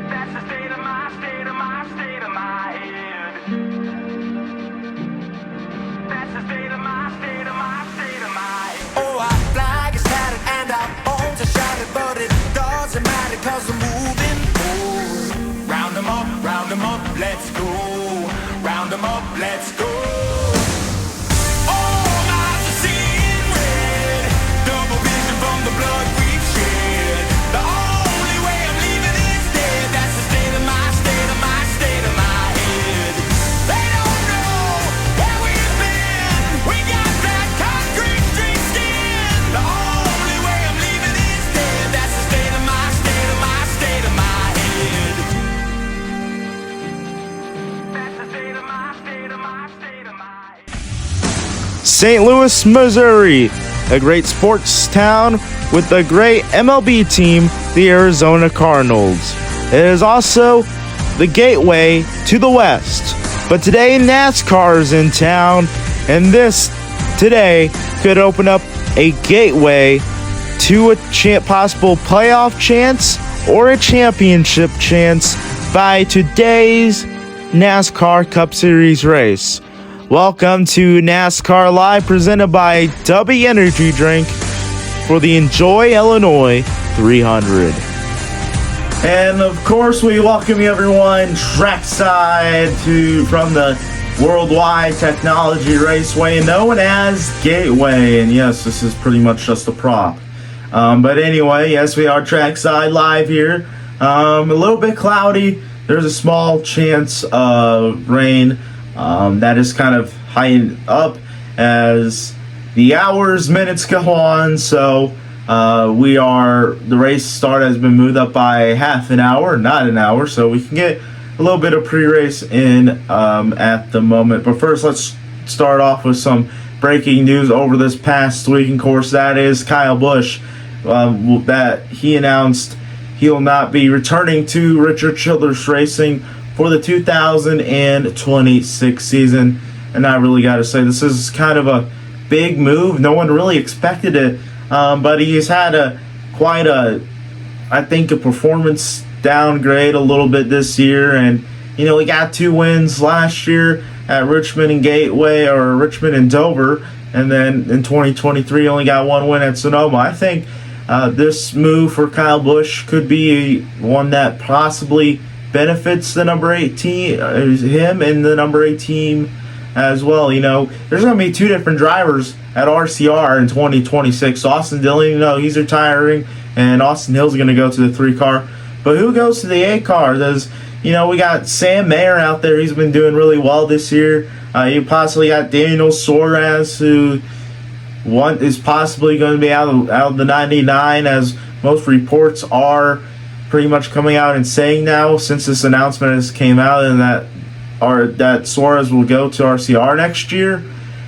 That's the state of my, state of my, state of my head. That's the state of my, state of my, state of my head. Oh, our flag is tattered and our bones are shattered, but it doesn't matter cause we're moving forward. Round them up, let's go. Round them up, let's go. All eyes are seeing red. Double vision from the blood we've shed. The only way I'm leaving is dead. That's the state of my, state of my, state of my head. They don't know where we've been. We got that concrete street skin. The only way I'm leaving is dead. That's the state of my, state of my, state of my head. That's the state of my, state of my, state of my head. St. Louis, Missouri, a great sports town with a great MLB team, the Arizona Cardinals. It is also the gateway to the West. But today, NASCAR is in town, and this today could open up a gateway to a possible playoff chance or a championship chance by today's NASCAR Cup Series race. Welcome to NASCAR Live, presented by W Energy Drink for the Enjoy Illinois 300. And of course, we welcome you everyone trackside from the Worldwide Technology Raceway known as Gateway. And yes, this is pretty much just a prop. But anyway, yes, we are trackside live here. A little bit cloudy. There's a small chance of rain. That is kind of heightened up as the hours, minutes go on. So the race start has been moved up by half an hour, not an hour. So we can get a little bit of pre-race in at the moment. But first, let's start off with some breaking news over this past week. Of course, that is Kyle Busch. That he announced he'll not be returning to Richard Childress Racing for the 2026 season. And I really got to say, this is kind of a big move. No one really expected it, but he's had quite a performance downgrade a little bit this year. And he got 2 wins last year at Richmond and Gateway, or Richmond and Dover, and then in 2023 only got 1 win at Sonoma. I think this move for Kyle Busch could be one that possibly benefits the number 18, him and the number 18 as well. There's going to be 2 different drivers at RCR in 2026. Austin Dillon, he's retiring, and Austin Hill's going to go to the 3 car. But who goes to the 8 car? We got Sam Mayer out there. He's been doing really well this year. You possibly got Daniel Suarez, who is possibly going to be out of the 99, as most reports are pretty much coming out and saying now, since this announcement has came out, and that Suarez will go to RCR next year.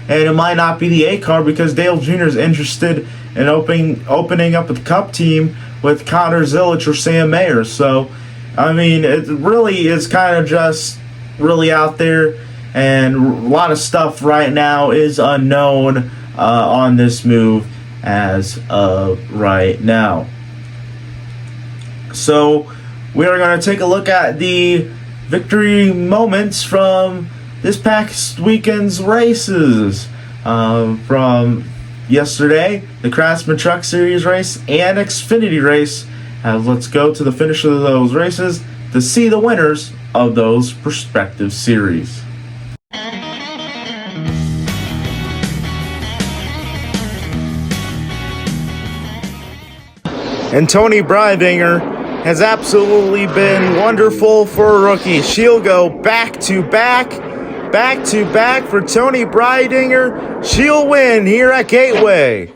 And it might not be the 8 car because Dale Jr. is interested in opening up a Cup team with Connor Zilic or Sam Mayer. So, it really is kind of just really out there, and a lot of stuff right now is unknown on this move as of right now. So we are going to take a look at the victory moments from this past weekend's races. From yesterday, the Craftsman Truck Series race and Xfinity race. Let's go to the finish of those races to see the winners of those respective series. And Tony Breidinger has absolutely been wonderful for a rookie. She'll go back to back for Tony Breidinger. She'll win here at Gateway.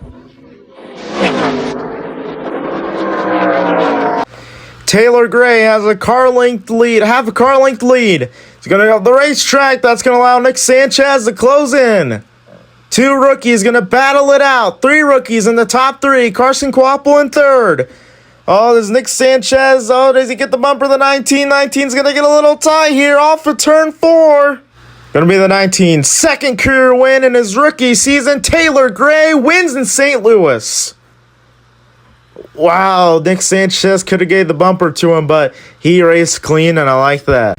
Taylor Gray has a car length lead. He's going to go to the racetrack. That's going to allow Nick Sanchez to close in. 2 rookies going to battle it out. 3 rookies in the top 3. Carson Kvapil in 3rd. Oh, there's Nick Sanchez. Oh, does he get the bumper? The 19. 19's going to get a little tie here off of turn 4. Going to be the 19. Second career win in his rookie season. Taylor Gray wins in St. Louis. Wow, Nick Sanchez could have gave the bumper to him, but he raced clean, and I like that.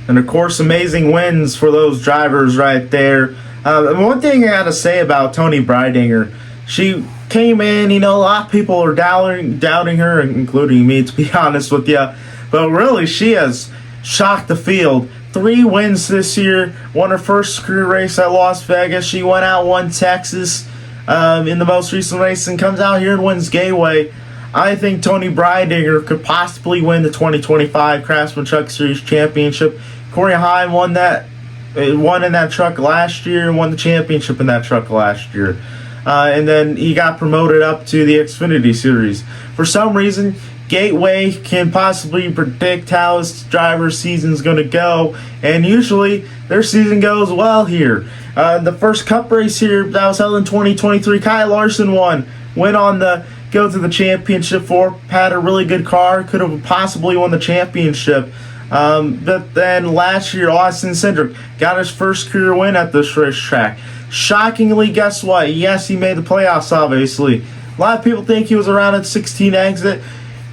And of course, amazing wins for those drivers right there. One thing I gotta say about Tony Breidinger, she came in, a lot of people are doubting her, including me, to be honest with you. But really, she has shocked the field. 3 wins this year, won her first career race at Las Vegas. She went out, won Texas in the most recent race, and comes out here and wins Gateway. I think Tony Breidinger could possibly win the 2025 Craftsman Truck Series Championship. Corey Heim won in that truck last year and won the championship in that truck last year. And then he got promoted up to the Xfinity Series. For some reason, Gateway can possibly predict how his driver's season's going to go, and usually their season goes well here. The first Cup race here that was held in 2023, Kyle Larson went on the go to the championship had a really good car, could have possibly won the championship. But then last year, Austin Cindric got his first career win at this racetrack. Shockingly, guess what? Yes, he made the playoffs, obviously. A lot of people think he was around at 16 exit.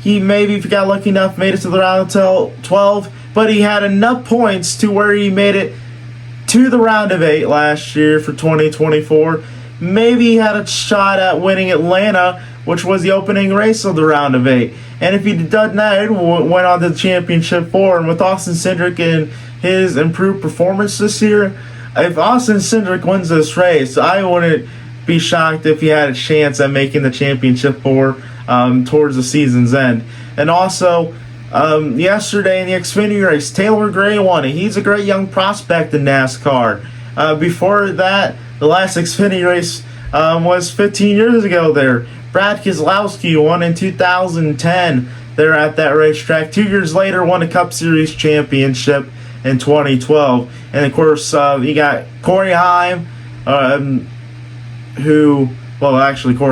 He maybe, if he got lucky enough, made it to the round until 12. But he had enough points to where he made it to the round of 8 last year for 2024. Maybe he had a shot at winning Atlanta, which was the opening race of the round of 8. And if he'd done that, he went on to the championship 4. And with Austin Cindric and his improved performance this year, if Austin Cindric wins this race, I wouldn't be shocked if he had a chance at making the championship 4 towards the season's end. And also, yesterday in the Xfinity race, Taylor Gray won it. He's a great young prospect in NASCAR. Before that, the last Xfinity race was 15 years ago there. Brad Keselowski won in 2010 there at that racetrack. 2 years later, won a Cup Series championship in 2012. And of course, you got Corey Heim, Corey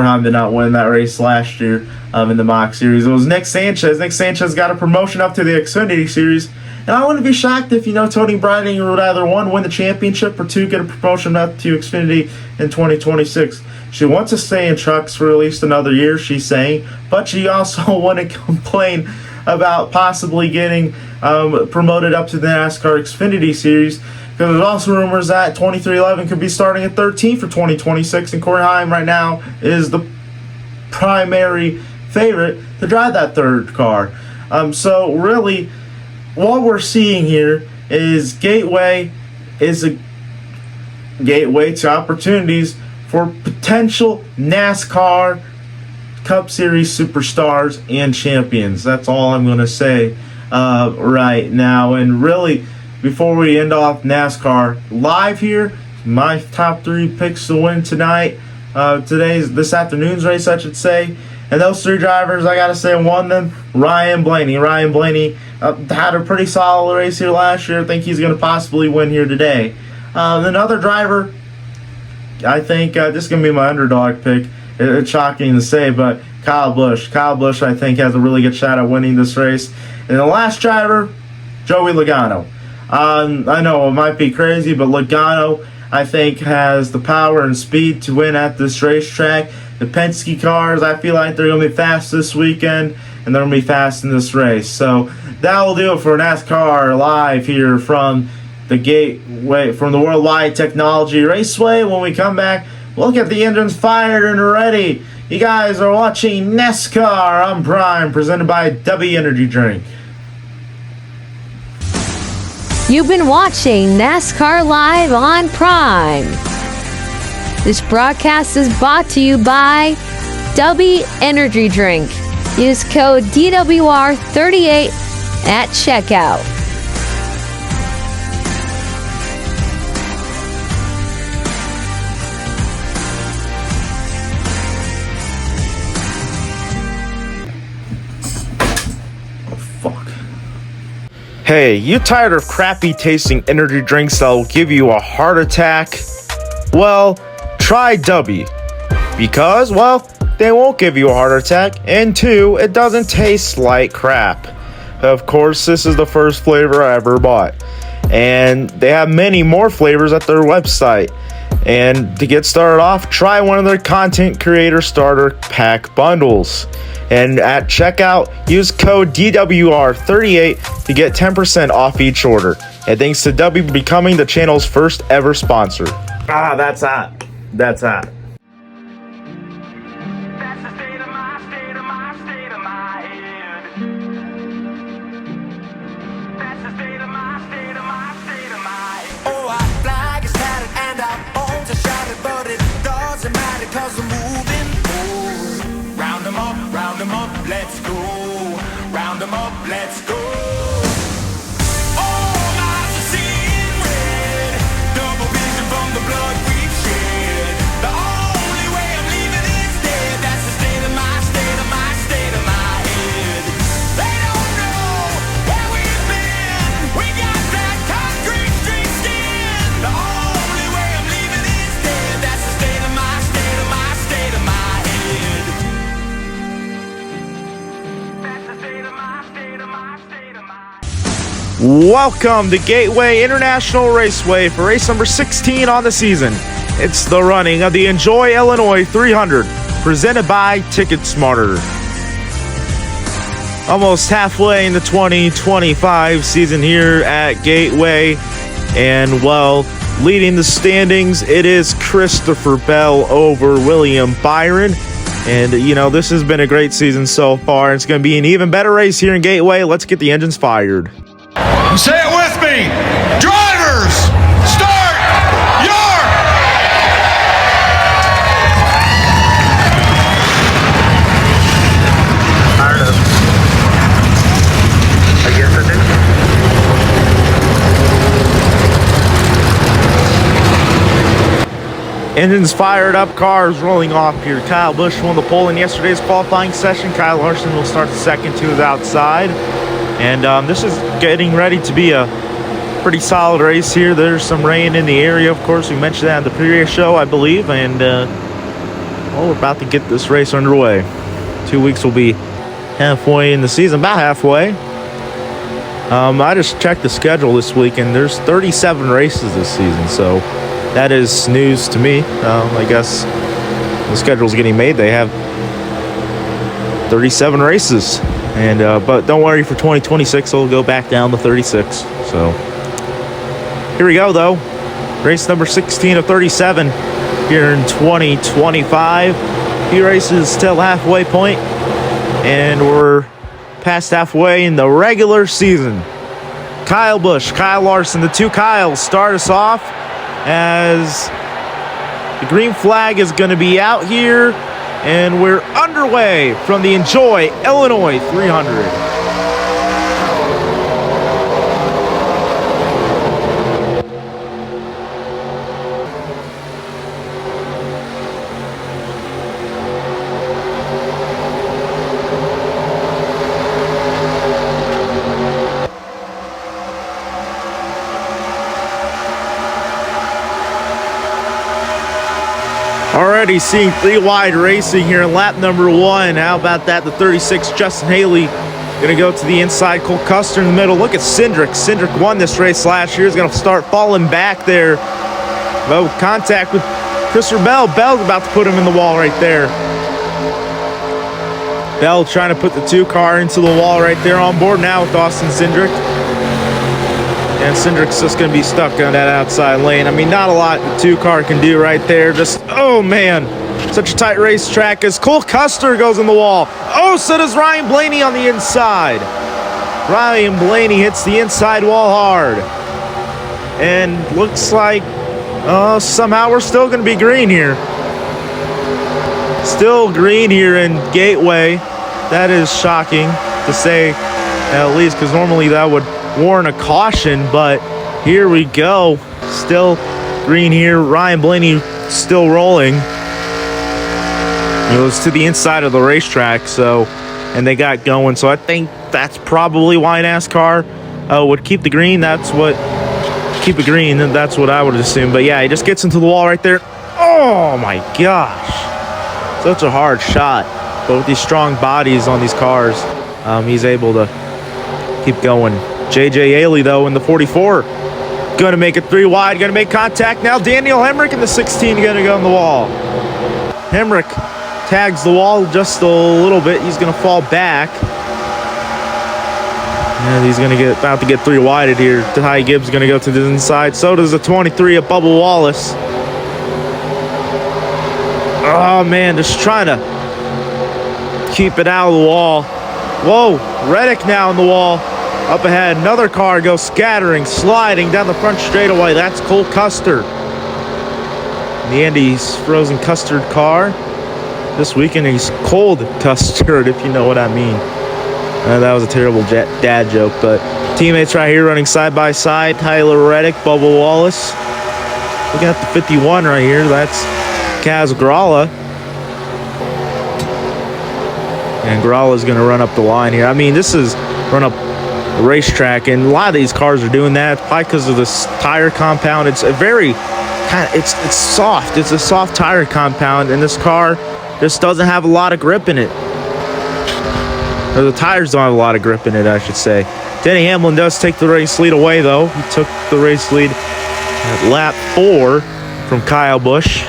Heim did not win that race last year in the Mock Series. It was Nick Sanchez. Nick Sanchez got a promotion up to the Xfinity Series. And I wouldn't be shocked if, Tony Breidinger would either 1, win the championship, or 2, get a promotion up to Xfinity in 2026. She wants to stay in trucks for at least another year, she's saying, but she also wouldn't complain about possibly getting promoted up to the NASCAR Xfinity Series, because there's also rumors that 2311 could be starting at 13 for 2026, and Corey Heim right now is the primary favorite to drive that third car. So really, what we're seeing here is Gateway is a gateway to opportunities for potential NASCAR Cup Series superstars and champions. That's all I'm going to say right now. And really, before we end off NASCAR live here, my top 3 picks to win tonight, this afternoon's race, I should say. And those 3 drivers, I got to say, won them. Ryan Blaney. Ryan Blaney had a pretty solid race here last year. I think he's going to possibly win here today. Another driver, I think this is going to be my underdog pick. It's shocking to say, but Kyle Busch. Kyle Busch, I think, has a really good shot at winning this race. And the last driver, Joey Logano. I know it might be crazy, but Logano, I think, has the power and speed to win at this racetrack. The Penske cars, I feel like they're going to be fast this weekend, and they're going to be fast in this race. So that will do it for NASCAR Live here from the Gateway, from the Worldwide Technology Raceway. When we come back, look at the engines fired and ready. You guys are watching NASCAR on Prime, presented by W Energy Drink. You've been watching NASCAR Live on Prime. This broadcast is brought to you by W Energy Drink. Use code DWR38 at checkout. Hey, you tired of crappy tasting energy drinks that will give you a heart attack? Well, try W. Because, well, they won't give you a heart attack, and 2, it doesn't taste like crap. Of course, this is the first flavor I ever bought, and they have many more flavors at their website. And to get started off, try one of their content creator starter pack bundles. And at checkout, use code DWR38 to get 10% off each order. And thanks to W for becoming the channel's first ever sponsor. That's hot. That's the state of my, state of my, state of my head. That's the state of my, state of my, state of my head. Oh, our flag is tattered and our arms are shattered, but it doesn't matter cause we're moving forward. Round 'em up, let's go. Round 'em up, let's go. All eyes are seeing red, double vision from the blood we've shed. The only way I'm leaving is dead. That's the state of my, state of my, state of my head. They don't know where we've been. We got that concrete street skin. The only way I'm leaving is dead. That's the state of my, state of my, state of my head. That's the state of my, state of my, state of my. Welcome to Gateway International Raceway for race number 16 on the season. It's the running of the Enjoy Illinois 300, presented by Ticket Smarter. Almost halfway in the 2025 season here at Gateway, and well, leading the standings, it is Christopher Bell over William Byron. And, you know, this has been a great season so far. It's going to be an even better race here in Gateway. Let's get the engines fired. Say it with me. Drivers, start your... Fired up. I guess I do. Engines fired up, cars rolling off here. Kyle Busch won the pole in yesterday's qualifying session. Kyle Larson will start the second to his outside. And this is getting ready to be a pretty solid race here. There's some rain in the area, of course. We mentioned that in the previous show, I believe. And, well, we're about to get this race underway. 2 weeks will be halfway in the season, about halfway. I just checked the schedule this week, and there's 37 races this season. So that is news to me. I guess the schedule's getting made. They have 37 races. And but don't worry, for 2026 it'll go back down to 36. So here we go, though. Race number 16 of 37 here in 2025. Few races till halfway point, and we're past halfway in the regular season. Kyle Busch, Kyle Larson, the two Kyles start us off as the green flag is going to be out here. And we're underway from the Enjoy Illinois 300. Already seeing three wide racing here in lap number one. How about that? The 36, Justin Haley, going to go to the inside. Cole Custer in the middle. Look at Cindric. Cindric won this race last year. He's going to start falling back there. Well, contact with Christopher Bell. Bell's about to put him in the wall right there. Bell trying to put the two car into the wall right there. On board now with Austin Cindric. And Cindric's just going to be stuck on that outside lane. I mean, not a lot the two car can do right there. Just, oh man, such a tight racetrack as Cole Custer goes in the wall. Oh, so does Ryan Blaney on the inside. Ryan Blaney hits the inside wall hard. And looks like somehow we're still going to be green here. Still green here in Gateway. That is shocking to say at least, because normally that would warrant a caution, but here we go. Still green here. Ryan Blaney still rolling. It was to the inside of the racetrack, so, and they got going. So I think that's probably why NASCAR would keep the green. Keep it green, and that's what I would assume. But yeah, he just gets into the wall right there. Oh my gosh. Such a hard shot. But with these strong bodies on these cars, he's able to keep going. J.J. Haley, though, in the 44, Going to make it 3 wide. Going to make contact now. Daniel Hemrick in the 16 going to go on the wall. Hemrick tags the wall just a little bit. He's going to fall back. And he's going to get about to get 3 wide here. Ty Gibbs going to go to the inside. So does the 23 of Bubba Wallace. Oh, man, just trying to keep it out of the wall. Whoa, Reddick now in the wall. Up ahead, another car goes scattering, sliding down the front straightaway. That's Cole Custer. The Andy's frozen custard car. This weekend he's cold custard, if you know what I mean. That was a terrible dad joke, but teammates right here running side by side. Tyler Reddick, Bubba Wallace. Looking at the 51 right here. That's Kaz Gralla. And Grala's going to run up the line here. I mean, this is run up the racetrack, and a lot of these cars are doing that. It's probably because of this tire compound. It's a very kind of, it's soft. It's a soft tire compound, and this car just doesn't have a lot of grip in it. Or the tires don't have a lot of grip in it, I should say. Denny Hamlin does take the race lead away, though. He took the race lead at lap 4 from Kyle Busch.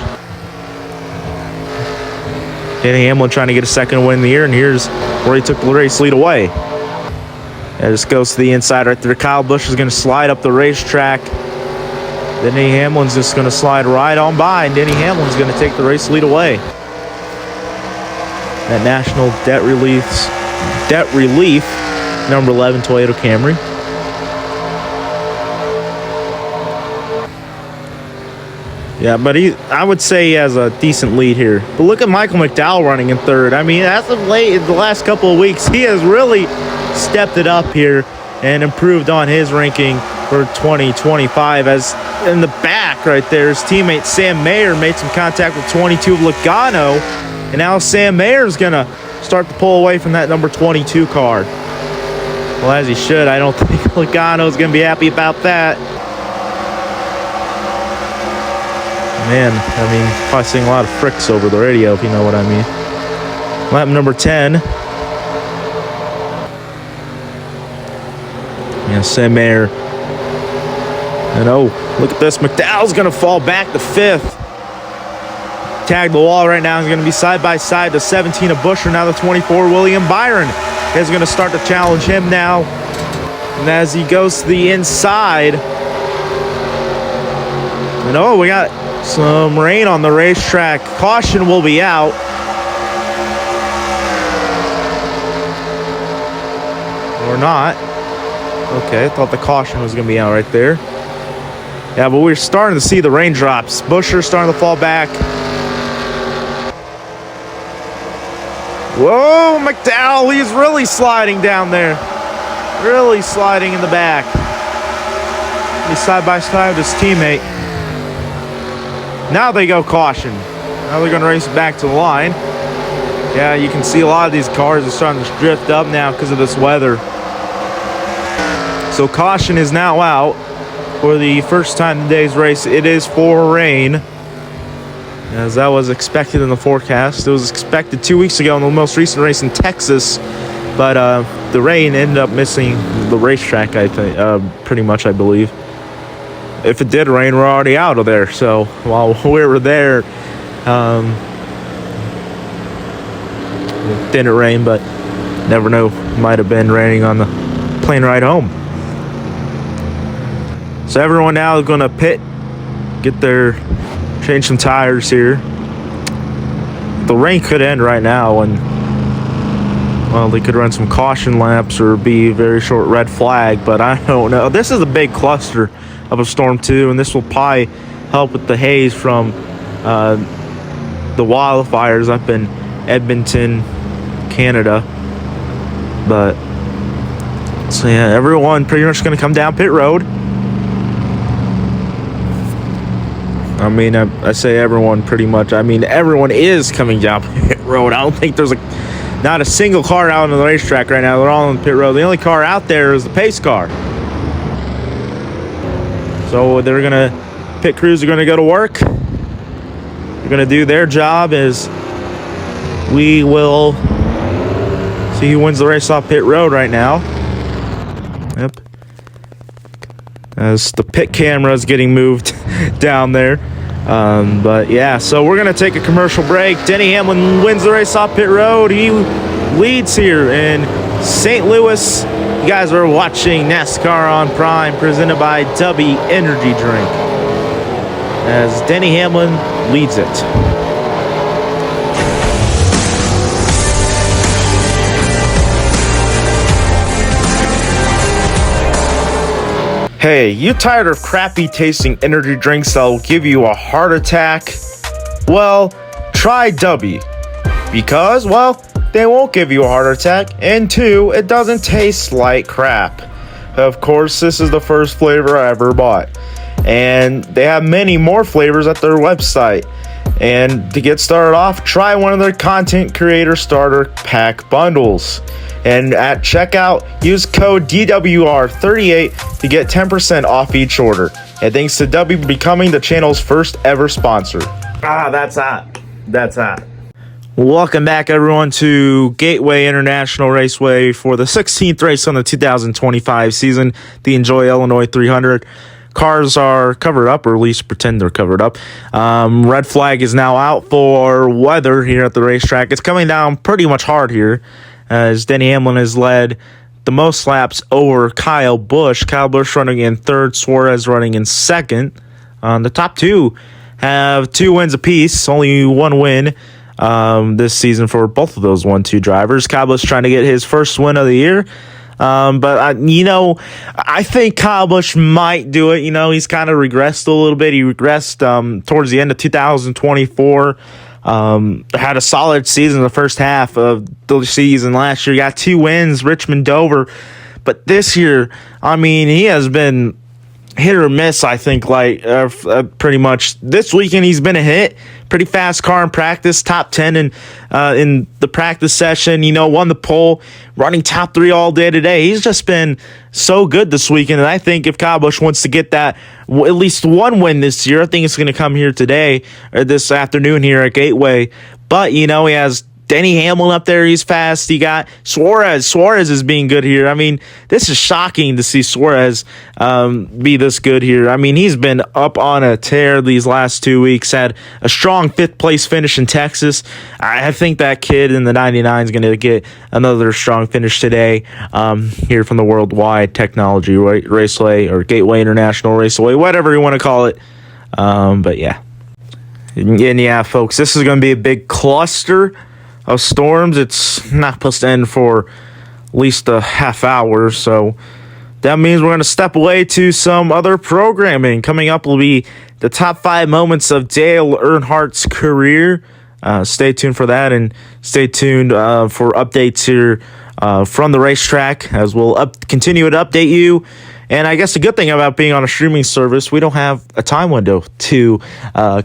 Denny Hamlin trying to get a second win in the year, and here's where he took the race lead away. And this goes to the inside right there. Kyle Busch is going to slide up the racetrack. Denny Hamlin's just going to slide right on by, and Denny Hamlin's going to take the race lead away. That National Debt Relief, number 11 Toyota Camry. Yeah, but I would say he has a decent lead here. But look at Michael McDowell running in third. I mean, as of late, in the last couple of weeks, he has really stepped it up here and improved on his ranking for 2025. As in the back right there, his teammate Sam Mayer made some contact with 22 of Logano. And now Sam Mayer's going to start to pull away from that number 22 car. Well, as he should. I don't think Logano's going to be happy about that. Man, I mean, probably seeing a lot of fricks over the radio, if you know what I mean. Lap number 10. Yeah, Sam Mayer. And oh, look at this. McDowell's going to fall back to 5th. Tag the wall right now. He's going to be side by side. The 17 of Buescher. Now the 24, William Byron, is going to start to challenge him now. And as he goes to the inside. And oh, we got some rain on the racetrack. Caution will be out. Or not. Okay, I thought the caution was going to be out right there. Yeah, but we're starting to see the raindrops. Buescher starting to fall back. Whoa, McDowell, he's really sliding down there. Really sliding in the back. He's side by side with his teammate. Now they go caution. Now they're going to race back to the line. Yeah, you can see a lot of these cars are starting to drift up now because of this weather. So caution is now out for the first time in today's race. It is for rain, as that was expected in the forecast. It was expected 2 weeks ago in the most recent race in Texas, but the rain ended up missing the racetrack, I think, pretty much, I believe. If it did rain, we're already out of there. So while we were there, it didn't rain, but never know. Might have been raining on the plane ride home. So everyone now is going to pit, change some tires here. The rain could end right now, and well, they could run some caution laps or be a very short red flag, but I don't know. This is a big cluster of a storm too, and this will probably help with the haze from the wildfires up in Edmonton, Canada. But so yeah, everyone pretty much going to come down pit road. I mean, I say everyone pretty much. I mean, everyone is coming down pit road. I don't think there's not a single car out on the racetrack right now. They're all on the pit road. The only car out there is the pace car. So they're going to, pit crews are going to go to work. They're going to do their job. As we will see who wins the race off pit road right now. Yep. as the pit camera is getting moved down there. But yeah, so we're going to take a commercial break. Denny Hamlin wins the race off pit road. He leads here in St. Louis. You guys are watching NASCAR on Prime, presented by W Energy Drink, as Denny Hamlin leads it. Hey, you tired of crappy tasting energy drinks that will give you a heart attack? Well, try W. Because, well, they won't give you a heart attack, and 2, it doesn't taste like crap. Of course, this is the first flavor I ever bought, and they have many more flavors at their website. And to get started off, try one of their content creator starter pack bundles. And at checkout, use code DWR38 to get 10% off each order. And thanks to W becoming the channel's first ever sponsor. That's hot. That's hot. Welcome back, everyone, to Gateway International Raceway for the 16th race on the 2025 season, the Enjoy Illinois 300. Cars are covered up, or at least pretend they're covered up. Red flag is now out for weather here at the racetrack. It's coming down pretty much hard here, as Denny Hamlin has led the most laps over Kyle Busch. Kyle Busch running in third, Suarez running in second. The top two have 2 wins apiece, only 1 win this season for both of those 1-2 drivers. Kyle Busch trying to get his first win of the year. But I think Kyle Busch might do it. He's kind of regressed a little bit. He regressed towards the end of 2024. Had a solid season in the first half of the season last year. Got 2 wins, Richmond, Dover. But this year, he has been hit or miss, I think, pretty much. This weekend, he's been a hit. Pretty fast car in practice, top 10 in the practice session. Won the pole, running top 3 all day today. He's just been so good this weekend, and I think if Kyle Busch wants to get that at least 1 win this year, I think it's going to come here today or this afternoon here at Gateway. But he has Denny Hamlin up there, he's fast. You got Suarez. Suarez is being good here. This is shocking to see Suarez be this good here. He's been up on a tear these last 2 weeks. Had a strong 5th place finish in Texas. I think that kid in the 99 is going to get another strong finish today here from the Worldwide Technology Raceway, or Gateway International Raceway, whatever you want to call it. But yeah. And yeah, folks, this is going to be a big cluster of storms. It's not supposed to end for at least a half hour, so that means we're going to step away to some other programming. Coming up will be the top 5 moments of Dale Earnhardt's career. Stay tuned for that, and stay tuned for updates here from the racetrack, as we'll continue to update you. And I guess the good thing about being on a streaming service, we don't have a time window to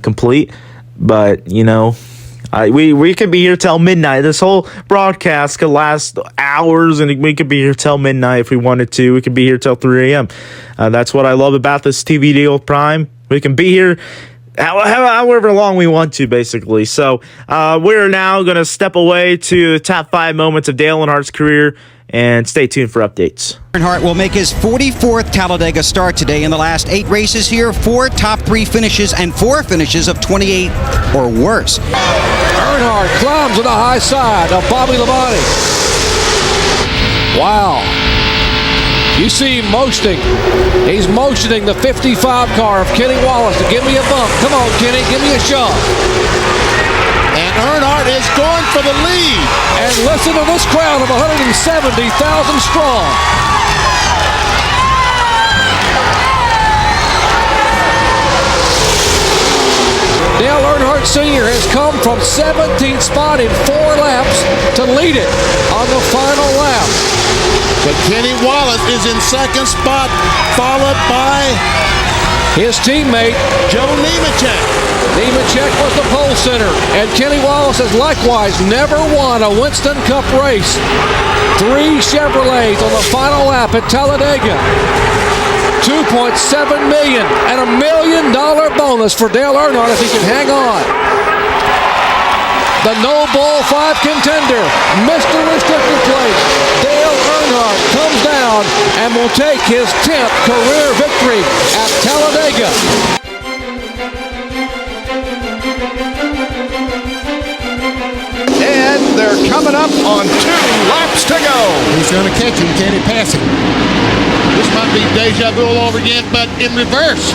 complete, but we could be here till midnight. This whole broadcast could last hours, and we could be here till midnight if we wanted to. We could be here till 3 a.m. That's what I love about this TV deal with Prime. We can be here however long we want to, basically. So we're now going to step away to the top 5 moments of Dale Earnhardt's career, and stay tuned for updates. Earnhardt will make his 44th Talladega start today. In the last 8 races here, 4 top 3 finishes and 4 finishes of 28 or worse. Earnhardt climbs to the high side of Bobby Labonte. Wow. You see him motioning. He's motioning the 55 car of Kenny Wallace to give me a bump. Come on, Kenny, give me a shove. And Earnhardt is going for the lead. And listen to this crowd of 170,000 strong. Dale Earnhardt Sr. has come from 17th spot in 4 laps to lead it on the final lap. But Kenny Wallace is in 2nd spot, followed by his teammate Joe Nemechek. Nemechek was the pole sitter, and Kenny Wallace has likewise never won a Winston Cup race. 3 Chevrolets on the final lap at Talladega. $2.7 million and $1 million bonus for Dale Earnhardt if he can hang on. The No Bull 5 contender, Mr. Restricted Plate, Dale Earnhardt comes down and will take his 10th career victory at Talladega. And they're coming up on 2 laps to go. Who's going to catch him? Can he pass him? This might be deja vu all over again, but in reverse.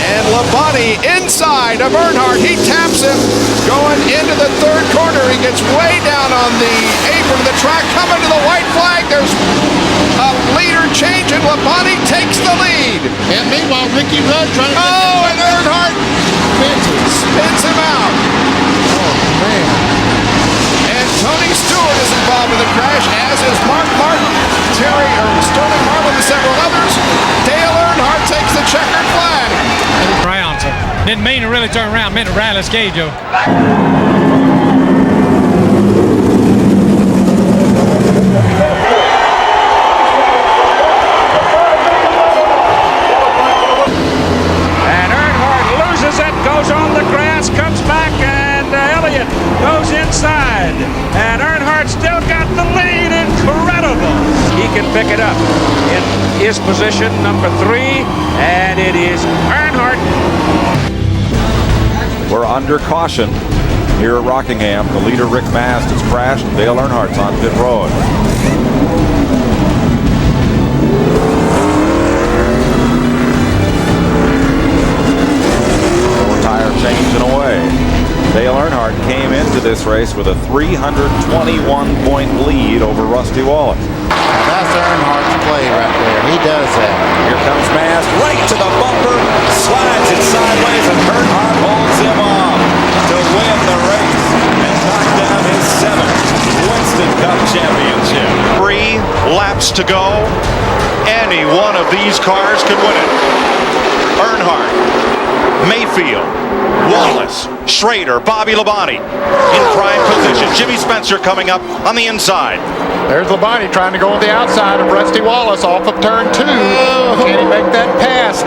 And Labonte inside of Earnhardt. He taps him going into the third corner. He gets way down on the apron of the track. Coming to the white flag. There's a leader change, and Labonte takes the lead. And meanwhile, Ricky Rudd trying to... Oh, and Earnhardt spins him out. Oh, man. And Tony Stewart is involved in the crash, as is Mark Martin, Sterling Marlin, and several others. Dale Earnhardt takes the checkered flag. Round, so didn't mean to really turn around, meant to rattle his cage, Joe. And Earnhardt loses it, goes on the grass, comes back, and Elliott goes inside. And Earnhardt still got the lead. Incredible. He can pick it up in his position, number 3, and it is Earnhardt. We're under caution here at Rockingham. The leader, Rick Mast, has crashed. Dale Earnhardt's on pit road. Tire changing away. Dale Earnhardt came into this race with a 321-point lead over Rusty Wallace. Now that's Earnhardt's play right there. He does that. Here comes Mast, right to the bumper, slides it sideways, and Earnhardt holds him off to win the race and knock down his 7th Winston Cup championship. 3 laps to go. Any one of these cars could win it. Earnhardt, Mayfield, Wallace, Schrader, Bobby Labonte in prime position. Jimmy Spencer coming up on the inside. There's Labonte trying to go on the outside of Rusty Wallace off of turn 2. Can he make that pass?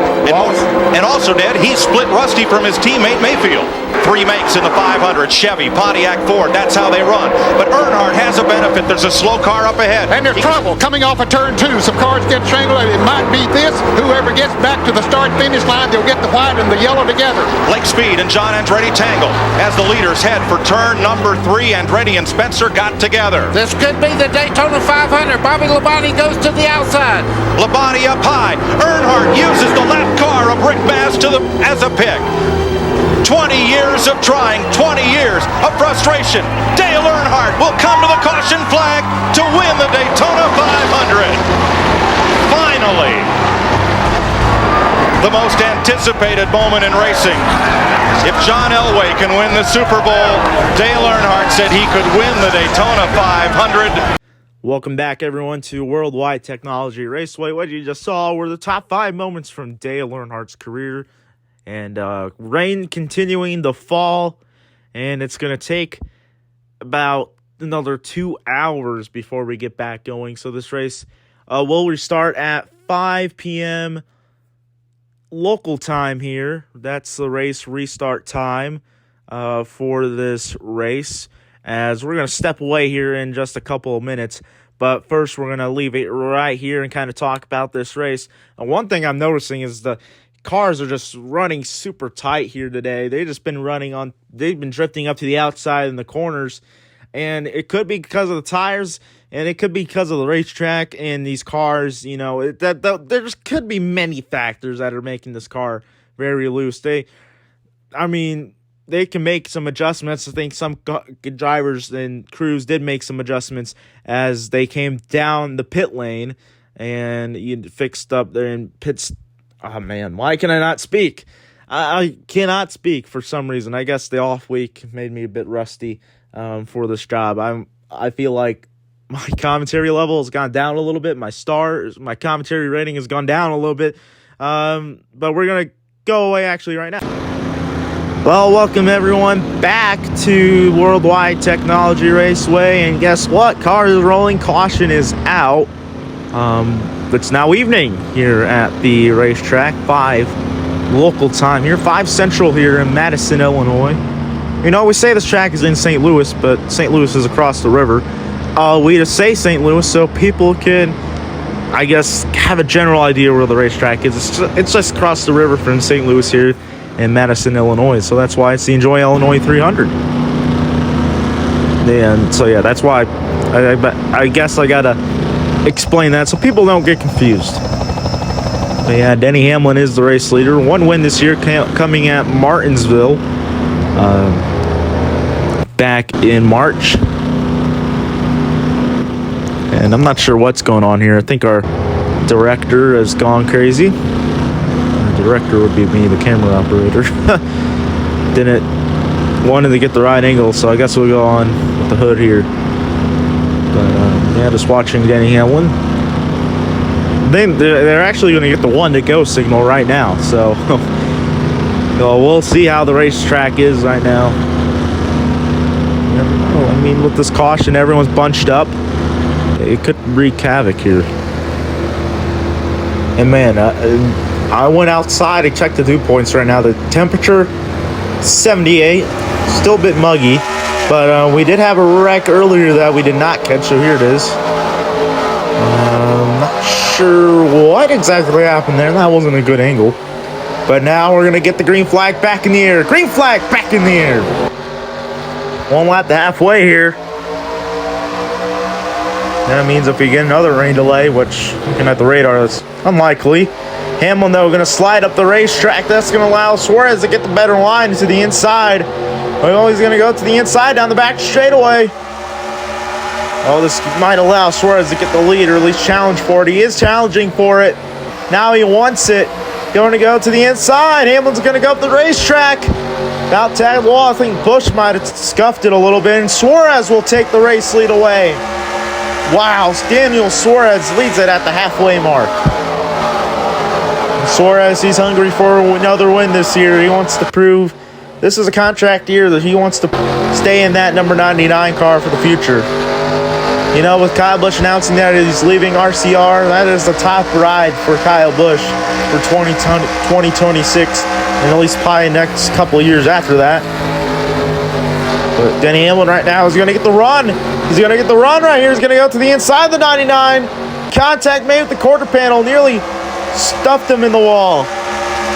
And also, Ned, he split Rusty from his teammate Mayfield. 3 makes in the 500, Chevy, Pontiac, Ford. That's how they run. But Earnhardt has a benefit. There's a slow car up ahead. And there's trouble coming off of turn 2. Some cars get strangled. It might be this. Whoever gets back to the start-finish line, they'll get the white and the yellow together. Blake Speed and John Andretti tangle as the leaders head for turn number 3. Andretti and Spencer got together. This could be the Daytona 500. Bobby Labonte goes to the outside. Labonte up high. Earnhardt uses the lap car of Rick Mast as a pick. 20 years of trying, 20 years of frustration. Dale Earnhardt will come to the caution flag to win the Daytona 500. Finally, the most anticipated moment in racing. If John Elway can win the Super Bowl, Dale Earnhardt said he could win the Daytona 500. Welcome back, everyone, to Worldwide Technology Raceway. What you just saw were the top 5 moments from Dale Earnhardt's career. And rain continuing to fall, and it's going to take about another 2 hours before we get back going. So this race will restart at 5 p.m. local time here. That's the race restart time for this race, as we're going to step away here in just a couple of minutes. But first, we're going to leave it right here and kind of talk about this race. And one thing I'm noticing is the cars are just running super tight here today. They've been drifting up to the outside in the corners, and it could be because of the tires, and it could be because of the racetrack and these cars. You know, there could be many factors that are making this car very loose. They can make some adjustments. I think some drivers and crews did make some adjustments as they came down the pit lane and you fixed up there in pits. Oh, man, why can I not speak? I cannot speak for some reason. I guess the off week made me a bit rusty for this job. I feel like my commentary level has gone down a little bit. My commentary rating has gone down a little bit. But we're going to go away actually right now. Well, welcome everyone back to Worldwide Technology Raceway. And guess what? Cars rolling. Caution is out. It's now evening here at the racetrack, 5 local time here, 5 Central here in Madison, Illinois. You know, we say this track is in St. Louis, but St. Louis is across the river. We just say St. Louis so people can I guess, have a general idea where the racetrack is. It's just across the river from St. Louis here in Madison, Illinois. So that's why it's the Enjoy Illinois 300. And so, yeah, that's why I guess I got to explain that so people don't get confused. But yeah, Denny Hamlin is the race leader. One win this year coming at Martinsville back in March. And I'm not sure what's going on here. I think our director has gone crazy. The director would be me, the camera operator. Wanted to get the right angle, so I guess we'll go on with the hood here. But yeah, just watching Denny Hamlin. They're actually going to get the 1 to go signal right now. So we'll see how the racetrack is right now. I mean, with this caution, everyone's bunched up. It could wreak havoc here. And man, I went outside. I checked the dew points right now. The temperature 78, still a bit muggy, but we did have a wreck earlier that we did not catch. So here it is. Not sure what exactly happened there. That wasn't a good angle. But now we're gonna get the green flag back in the air. Green flag back in the air. 1 lap to halfway here. That means if we get another rain delay, which looking at the radar, that's unlikely. Hamlin, though, going to slide up the racetrack. That's going to allow Suarez to get the better line to the inside. Oh, he's going to go to the inside down the back straightaway. Oh, this might allow Suarez to get the lead, or at least challenge for it. He is challenging for it. Now he wants it. Going to go to the inside. Hamlin's going to go up the racetrack. About tag wall. I think Busch might have scuffed it a little bit, and Suarez will take the race lead away. Wow, Daniel Suarez leads it at the halfway mark. Suarez, he's hungry for another win this year. He wants to prove this is a contract year that he wants to stay in that number 99 car for the future. You know, with Kyle Busch announcing that he's leaving RCR, that is the top ride for Kyle Busch for 2026, and at least probably next couple of years after that. But Denny Hamlin right now is going to get the run. He's going to get the run right here. He's going to go to the inside of the 99. Contact made with the quarter panel. Nearly stuffed him in the wall.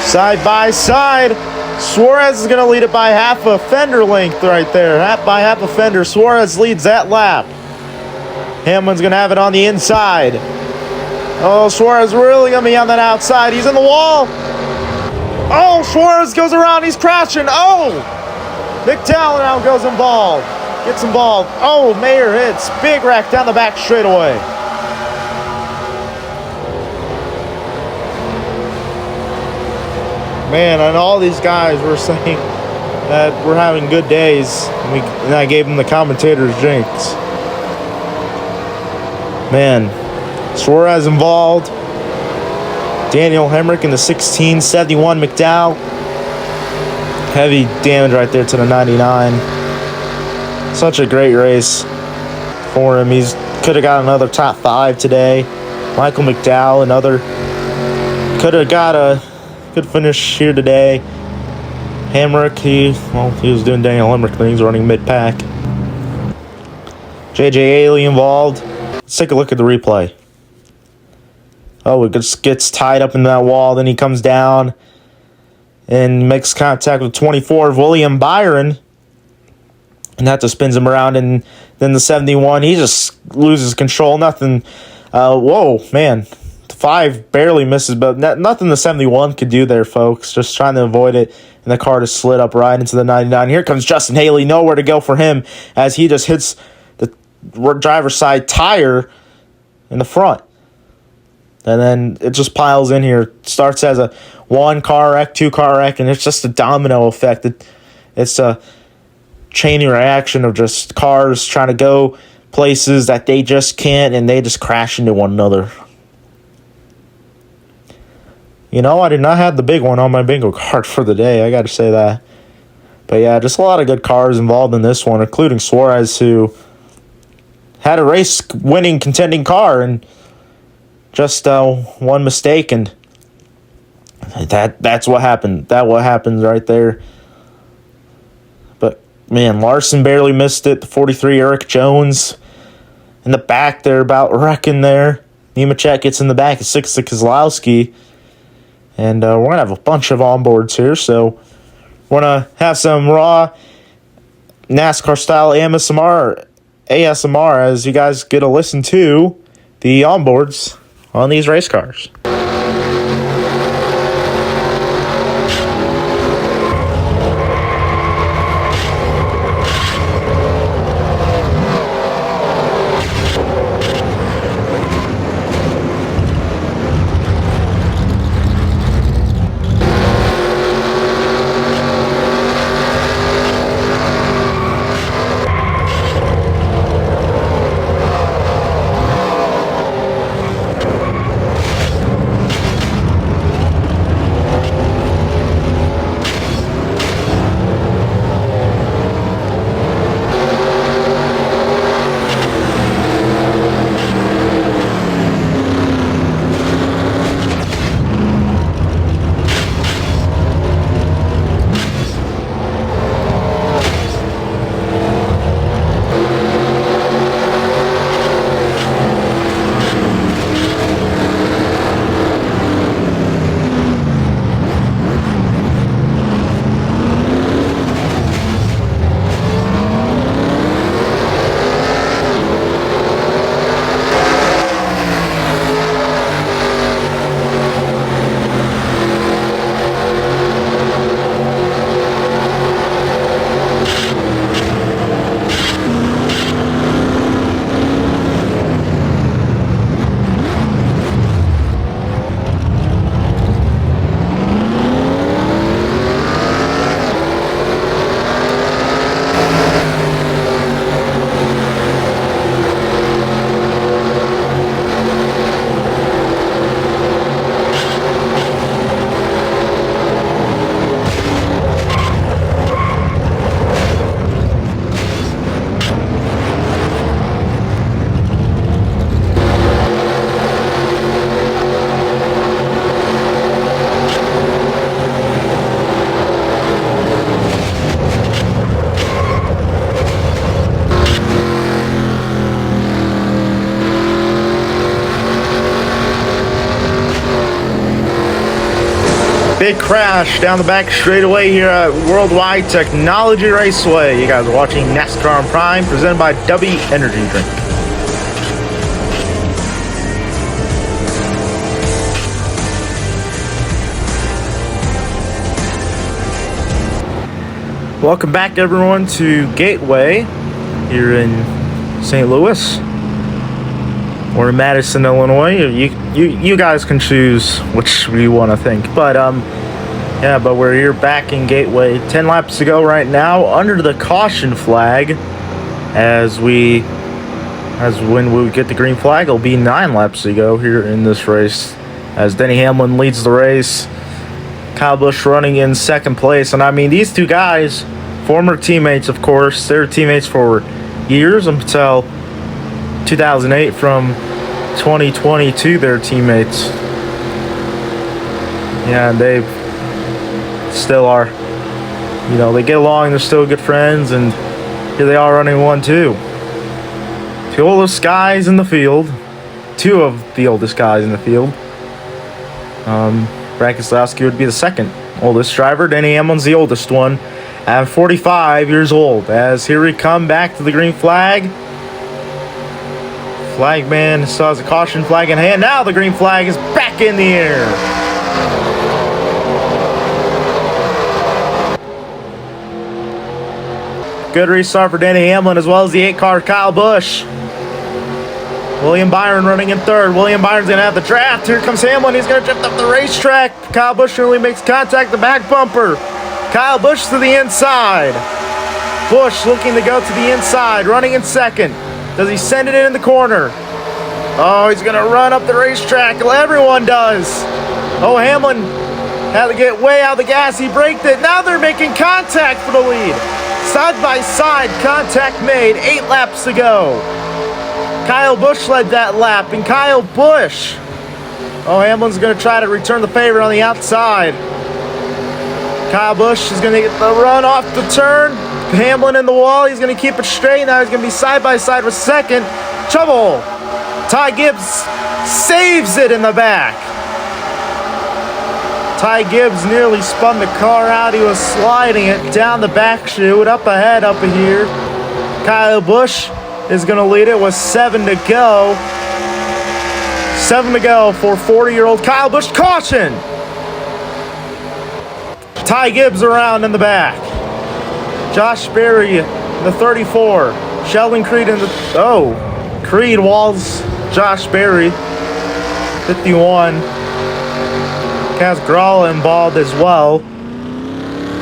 Side by side. Suarez is going to lead it by half a fender length right there. By half a fender. Suarez leads that lap. Hamlin's going to have it on the inside. Oh, Suarez really going to be on that outside. He's in the wall. Oh, Suarez goes around. He's crashing. Oh! McDowell now goes involved. Gets involved. Oh, Mayer hits. Big wreck down the back straightaway. Man, and all these guys were saying that we're having good days. And I gave them the commentator's jinx. Man, Suarez involved. Daniel Hemrick in the 1671 McDowell. Heavy damage right there to the 99. Such a great race for him. He's could have got another top 5 today. Michael McDowell, another could have got a good finish here today. Hemrick, he was doing Daniel Hemrick things, running mid-pack. JJ Ailey involved. Let's take a look at the replay. Oh, it just gets tied up in that wall. Then he comes down and makes contact with 24, William Byron. And that just spins him around. And then the 71, he just loses control. Nothing. Whoa, man. 5 barely misses, but nothing the 71 could do there, folks. Just trying to avoid it. And the car just slid up right into the 99. Here comes Justin Haley. Nowhere to go for him as he just hits the driver's side tire in the front. And then it just piles in here. It starts as a 1 car wreck, 2 car wreck, and it's just a domino effect. It's a chain reaction of just cars trying to go places that they just can't, and they just crash into one another. You know, I did not have the big one on my bingo card for the day. I got to say that. But yeah, just a lot of good cars involved in this one, including Suarez, who had a race-winning contending car and just one mistake, and that's what happened. That what happens right there. But man, Larson barely missed it. The 43 Eric Jones in the back there about wrecking there. Nemechek gets in the back at 6 to Kozlowski. And we're going to have a bunch of onboards here. So we're going to have some raw NASCAR-style ASMR as you guys get to listen to the onboards on these race cars. Big crash down the back straightaway here at Worldwide Technology Raceway. You guys are watching NASCAR on Prime, presented by W Energy Drink. Welcome back, everyone, to Gateway here in St. Louis or in Madison, Illinois. You guys can choose which you want to think. But but we're here back in Gateway 10 laps to go right now under the caution flag. As when we get the green flag, it'll be 9 laps to go here in this race. As Denny Hamlin leads the race, Kyle Busch running in second place. And I mean, these two guys, former teammates, of course. They were teammates for years until 2008. From 2022, they're teammates. Yeah, and they still are. You know, they get along. They're still good friends, and here they are running 1-2. Two oldest guys in the field. Two of the oldest guys in the field. Brad Keselowski would be the second oldest driver. Denny Hamlin's the oldest one at 45 years old. As here we come back to the green flag. Flagman still has a caution flag in hand. Now the green flag is back in the air. Good restart for Denny Hamlin as well as the 8-car Kyle Busch. William Byron running in third. William Byron's going to have the draft. Here comes Hamlin. He's going to drift up the racetrack. Kyle Busch nearly makes contact. The back bumper. Kyle Busch to the inside. Busch looking to go to the inside. Running in second. Does he send it in the corner? Oh, he's going to run up the racetrack. Everyone does. Oh, Hamlin had to get way out of the gas. He braked it. Now they're making contact for the lead. Side by side contact made. 8 laps to go. Kyle Busch led that lap, and Kyle Busch. Oh, Hamlin's going to try to return the favor on the outside. Kyle Busch is going to get the run off the turn. Hamlin in the wall. He's going to keep it straight. Now he's going to be side by side with second. Trouble. Ty Gibbs saves it in the back. Ty Gibbs nearly spun the car out. He was sliding it down the back chute, up ahead, up here. Kyle Busch is going to lead it with 7 to go. 7 to go for 40-year-old Kyle Busch. Caution! Ty Gibbs around in the back. Josh Berry in the 34. Sheldon Creed in the... Oh, Creed walls Josh Berry. 51. Kaz Gralla involved as well.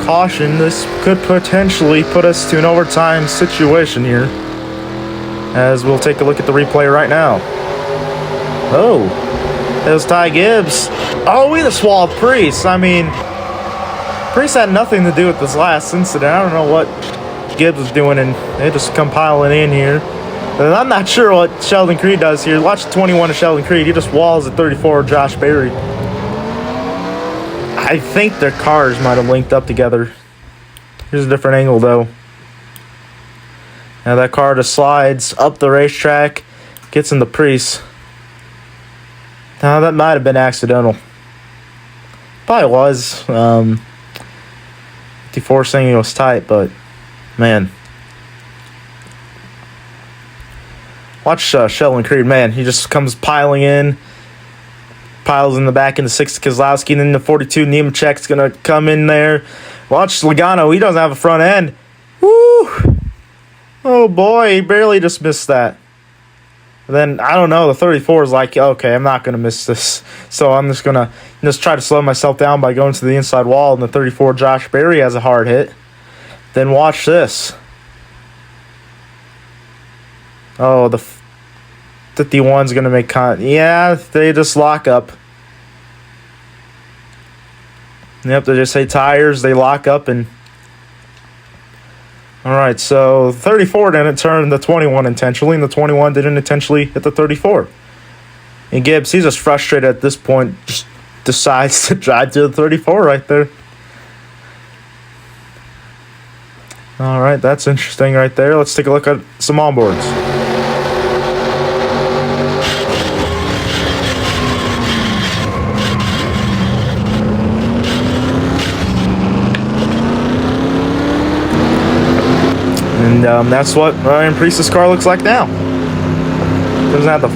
Caution, this could potentially put us to an overtime situation here. As we'll take a look at the replay right now. Oh, there's Ty Gibbs. Oh, we just swallowed Priest. I mean, Priest had nothing to do with this last incident. I don't know what Gibbs was doing, and they just come piling in here. And I'm not sure what Sheldon Creed does here. Watch the 21 of Sheldon Creed. He just walls the 34 of Josh Berry. I think their cars might have linked up together. Here's a different angle, though. Now that car just slides up the racetrack, gets in the Priest. Now that might have been accidental. Probably was. 54 saying it was tight, but man. Watch Sheldon Creed, man. He just comes piling in. Piles in the back into 6 Keselowski, and then the 42 Nemechek's going to come in there. Watch Logano. He doesn't have a front end. Woo! Oh, boy. He barely just missed that. And then, I don't know. The 34 is like, okay, I'm not going to miss this. So I'm just going to try to slow myself down by going to the inside wall. And the 34 Josh Berry has a hard hit. Then watch this. Oh, the 51's going to make yeah, they just lock up. Yep, they just say tires, they lock up, and alright, so 34 didn't turn the 21 intentionally, and the 21 didn't intentionally hit the 34. And Gibbs, he's just frustrated at this point, just decides to drive to the 34 right there. Alright, that's interesting right there. Let's take a look at some onboards. And that's what Ryan Priest's car looks like now. Doesn't have the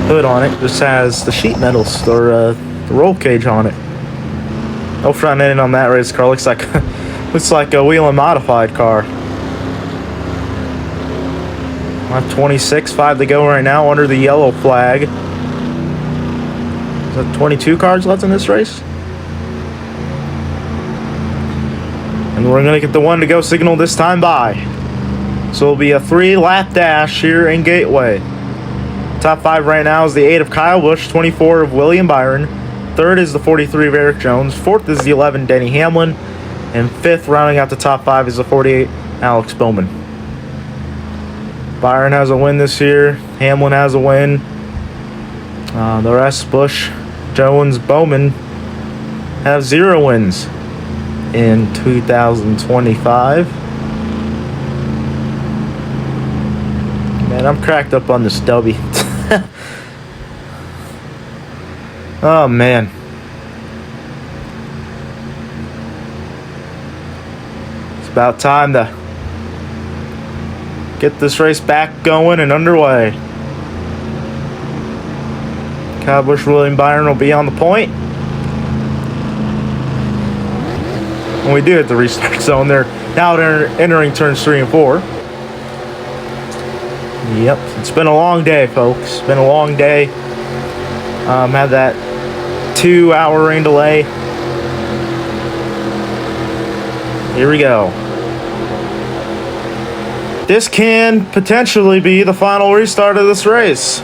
hood on it, just has the sheet metals or the roll cage on it. No front end on that race car. Looks like a wheel and modified car. 26, 5 to go right now under the yellow flag. Is that 22 cars left in this race? And we're gonna get the 1 to go signal this time by. So it'll be a 3-lap dash here in Gateway. Top 5 right now is the 8 of Kyle Busch, 24 of William Byron. 3rd is the 43 of Eric Jones. 4th is the 11 Denny Hamlin. And 5th, rounding out the top 5, is the 48 Alex Bowman. Byron has a win this year. Hamlin has a win. The rest, Busch, Jones, Bowman, have 0 wins in 2025. Man, I'm cracked up on this W. Oh, man. It's about time to get this race back going and underway. Kyle Busch, William Byron will be on the point. When we do hit the restart zone, they're now entering turns 3 and 4. Yep, it's been a long day, folks. It's been a long day. Had that 2-hour rain delay. Here we go. This can potentially be the final restart of this race.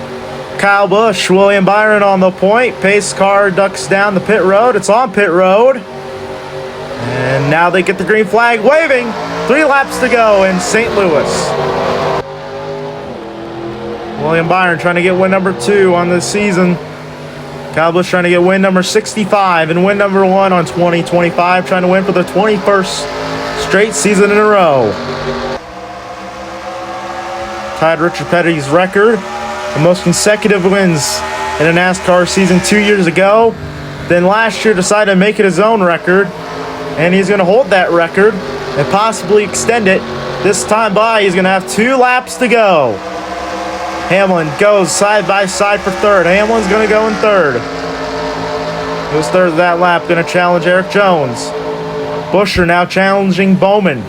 Kyle Busch, William Byron on the point. Pace car ducks down the pit road. It's on pit road. And now they get the green flag waving. 3 laps to go in St. Louis. William Byron trying to get win number 2 on this season. Kyle Busch trying to get win number 65 and win number 1 on 2025. Trying to win for the 21st straight season in a row. Tied Richard Petty's record the most consecutive wins in a NASCAR season 2 years ago. Then last year decided to make it his own record, and he's going to hold that record and possibly extend it. This time by, he's going to have 2 laps to go. Hamlin goes side by side for third. Hamlin's going to go in third. He was third of that lap, going to challenge Eric Jones. Buescher now challenging Bowman.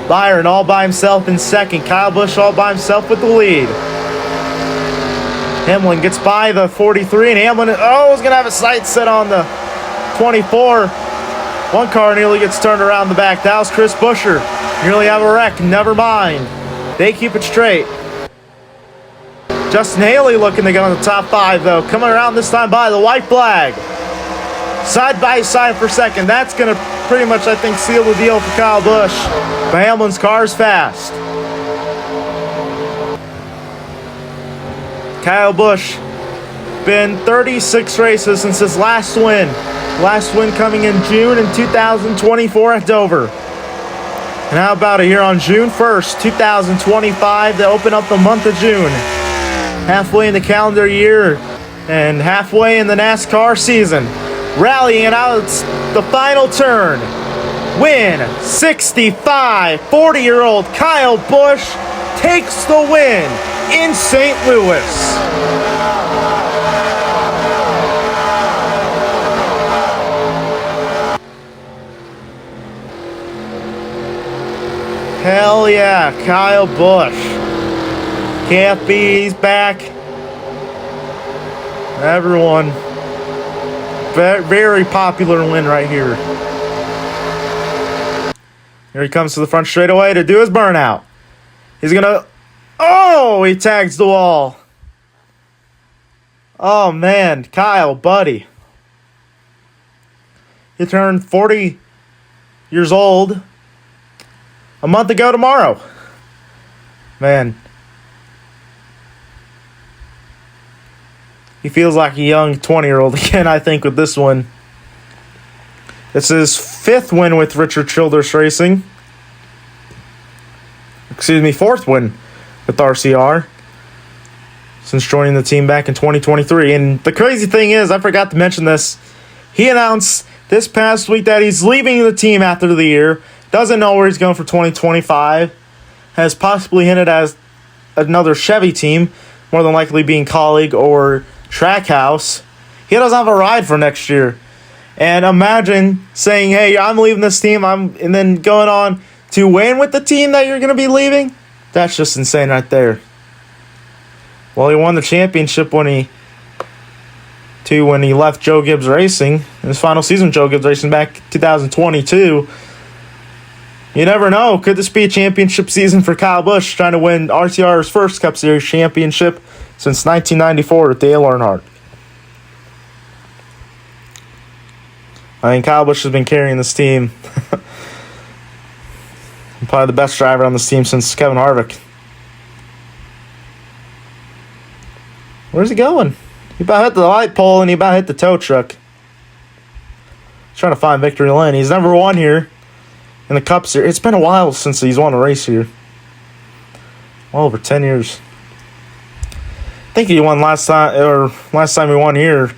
Byron all by himself in second. Kyle Busch all by himself with the lead. Hamlin gets by the 43, and Hamlin is going to have a sight set on the 24. One car nearly gets turned around the back. That was Chris Buescher. Nearly have a wreck. Never mind. They keep it straight. Justin Haley looking to get on the top 5, though. Coming around this time by the white flag. Side by side for second. That's going to pretty much, I think, seal the deal for Kyle Busch. But Hamlin's car is fast. Kyle Busch, been 36 races since his last win. Last win coming in June in 2024 at Dover. And how about it here on June 1st, 2025, to open up the month of June. Halfway in the calendar year and halfway in the NASCAR season. Rallying out the final turn. Win 65, 40-year-old Kyle Busch takes the win in St. Louis. Hell yeah, Kyle Busch. KFB's back. Everyone. Very popular win right here. Here he comes to the front straightaway to do his burnout. He's gonna... Oh, he tags the wall. Oh, man. Kyle, buddy. He turned 40 years old a month ago tomorrow. Man. He feels like a young 20-year-old again, I think, with this one. It's his 5th win with Richard Childress Racing. Excuse me, 4th win with RCR since joining the team back in 2023. And the crazy thing is, I forgot to mention this, he announced this past week that he's leaving the team after the year, doesn't know where he's going for 2025, has possibly hinted at another Chevy team, more than likely being Colleague or Trackhouse. He doesn't have a ride for next year. And imagine saying, hey, I'm leaving this team, and then going on to win with the team that you're going to be leaving. That's just insane right there. Well, he won the championship when he left Joe Gibbs Racing in his final season with Joe Gibbs Racing back in 2022. You never know. Could this be a championship season for Kyle Busch, trying to win RCR's first Cup Series championship since 1994 with Dale Earnhardt? I mean, Kyle Busch has been carrying this team. Probably the best driver on this team since Kevin Harvick. Where's he going? He about hit the light pole and he about hit the tow truck. He's trying to find victory lane. He's never won here in the Cup Series. It's been a while since he's won a race here. Well over 10 years. I think he won last time he won here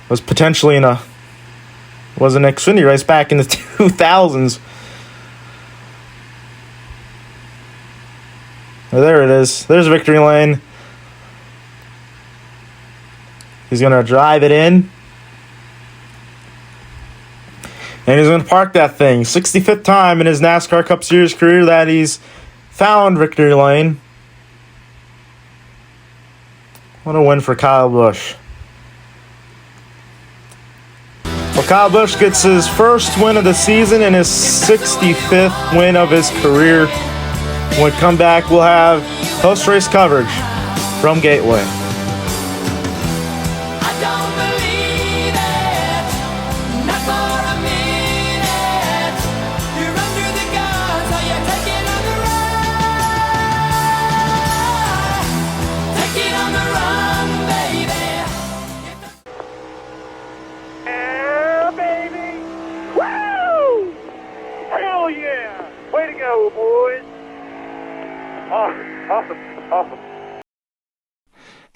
was potentially in an Xfinity race back in the 2000s. Oh, there it is. There's victory lane. He's going to drive it in. And he's going to park that thing. 65th time in his NASCAR Cup Series career that he's found victory lane. What a win for Kyle Busch. Well, Kyle Busch gets his first win of the season and his 65th win of his career. When we come back, we'll have post-race coverage from Gateway.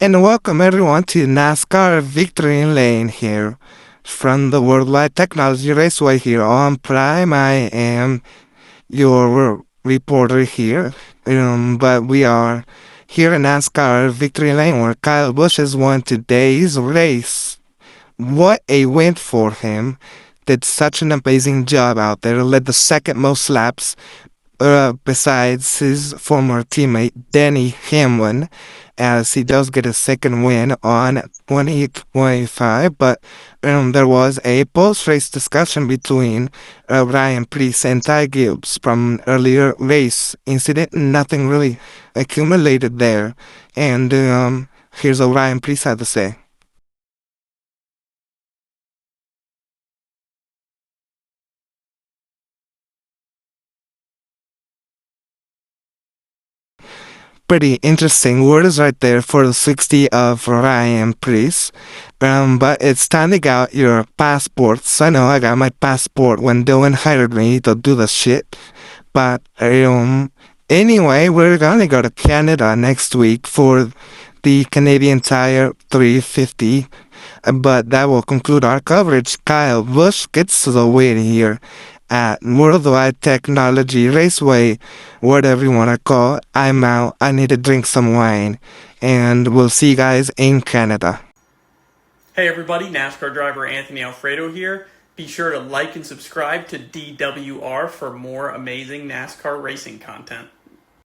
And welcome everyone to NASCAR Victory Lane here from the Worldwide Technology Raceway here on Prime. I am your reporter here, but we are here in NASCAR Victory Lane where Kyle Busch has won today's race. What a win for him. Did such an amazing job out there. Led the second most laps besides his former teammate Denny Hamlin, as he does get a second win on 2025. But there was a post-race discussion between Ryan Preece and Ty Gibbs from earlier race incident. Nothing really accumulated there. And here's what Ryan Preece had to say. Pretty interesting words right there for the 60 of Ryan Preece. But it's time to get out your passports. I know I got my passport when Dylan hired me to do the shit. But anyway, we're gonna go to Canada next week for the Canadian Tire 350. But that will conclude our coverage. Kyle Busch gets the win here at Worldwide Technology Raceway, whatever you want to call it. I'm out. I need to drink some wine. And we'll see you guys in Canada. Hey everybody, NASCAR driver Anthony Alfredo here. Be sure to like and subscribe to DWR for more amazing NASCAR racing content.